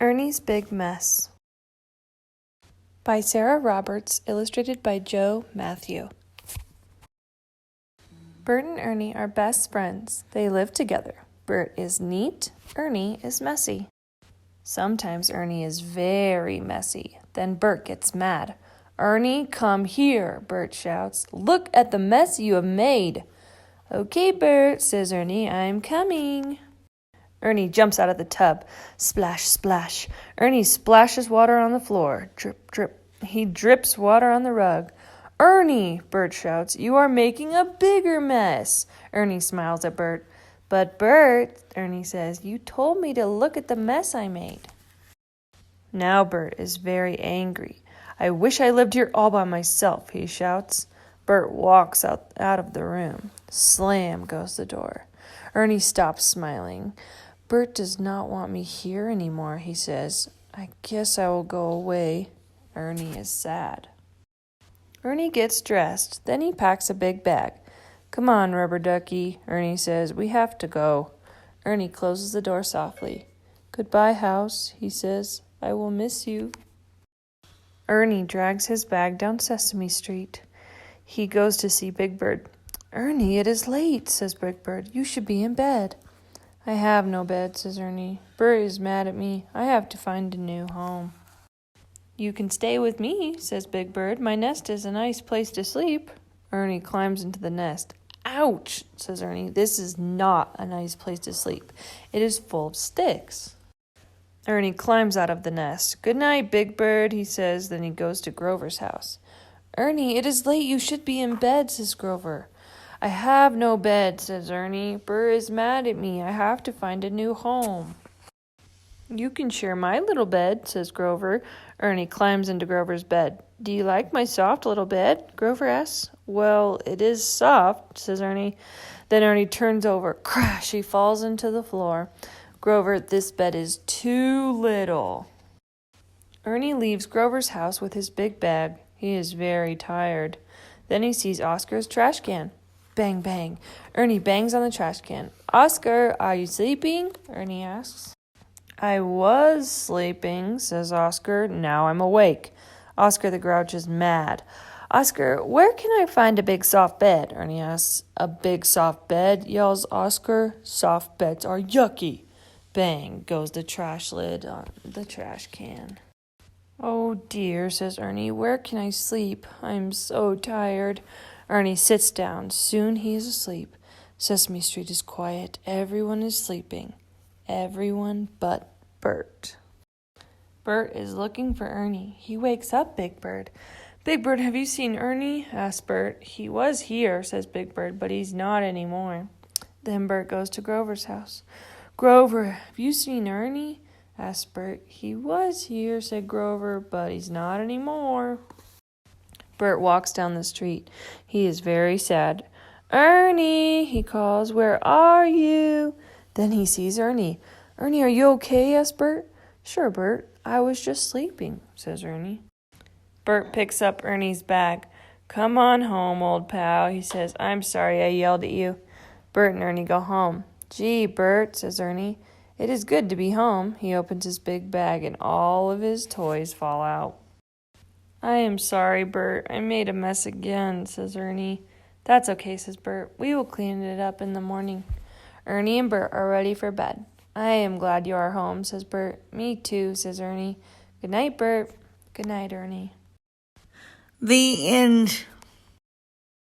Ernie's Big Mess by Sarah Roberts, illustrated by Joe Matthew. Bert and Ernie are best friends. They live together. Bert is neat, Ernie is messy. Sometimes Ernie is very messy. Then Bert gets mad. "Ernie, come here," Bert shouts. "Look at the mess you have made." "Okay, Bert," says Ernie, "I'm coming." Ernie jumps out of the tub. Splash, splash. Ernie splashes water on the floor. Drip, drip. He drips water on the rug. "Ernie," Bert shouts, "you are making a bigger mess." Ernie smiles at Bert. "But Bert," Ernie says, "you told me to look at the mess I made." Now Bert is very angry. "I wish I lived here all by myself," he shouts. Bert walks out of the room. Slam goes the door. Ernie stops smiling. "Bert does not want me here anymore," he says. "I guess I will go away." Ernie is sad. Ernie gets dressed. Then he packs a big bag. "Come on, rubber ducky," Ernie says. "We have to go." Ernie closes the door softly. "Goodbye, house," he says. "I will miss you." Ernie drags his bag down Sesame Street. He goes to see Big Bird. "Ernie, it is late," says Big Bird. "You should be in bed." "I have no bed," says Ernie. "Bert is mad at me. I have to find a new home." "You can stay with me," says Big Bird. "My nest is a nice place to sleep." Ernie climbs into the nest. "Ouch," says Ernie. "This is not a nice place to sleep. It is full of sticks." Ernie climbs out of the nest. "Good night, Big Bird," he says. Then he goes to Grover's house. "Ernie, it is late. You should be in bed," says Grover. "I have no bed," says Ernie. "Bert is mad at me. I have to find a new home." "You can share my little bed," says Grover. Ernie climbs into Grover's bed. "Do you like my soft little bed?" Grover asks. "Well, it is soft," says Ernie. Then Ernie turns over. Crash! He falls into the floor. "Grover, this bed is too little." Ernie leaves Grover's house with his big bag. He is very tired. Then he sees Oscar's trash can. Bang, bang. Ernie bangs on the trash can. "Oscar, are you sleeping?" Ernie asks. "I was sleeping," says Oscar. "Now I'm awake." Oscar the Grouch is mad. "Oscar, where can I find a big soft bed?" Ernie asks. "A big soft bed?" yells Oscar. "Soft beds are yucky." Bang goes the trash lid on the trash can. "Oh dear," says Ernie. "Where can I sleep? I'm so tired." Ernie sits down. Soon he is asleep. Sesame Street is quiet. Everyone is sleeping. Everyone but Bert. Bert is looking for Ernie. He wakes up Big Bird. "Big Bird, have you seen Ernie?" asks Bert. "He was here," says Big Bird, "but he's not anymore." Then Bert goes to Grover's house. "Grover, have you seen Ernie?" asks Bert. "He was here," said Grover, "but he's not anymore." Bert walks down the street. He is very sad. "Ernie," he calls, "where are you?" Then he sees Ernie. "Ernie, are you okay?" asks Bert. "Sure, Bert. I was just sleeping," says Ernie. Bert picks up Ernie's bag. "Come on home, old pal," he says. "I'm sorry I yelled at you." Bert and Ernie go home. "Gee, Bert," says Ernie, "it is good to be home." He opens his big bag and all of his toys fall out. "I am sorry, Bert. I made a mess again," says Ernie. "That's okay," says Bert. "We will clean it up in the morning." Ernie and Bert are ready for bed. "I am glad you are home," says Bert. "Me too," says Ernie. "Good night, Bert." "Good night, Ernie." The end.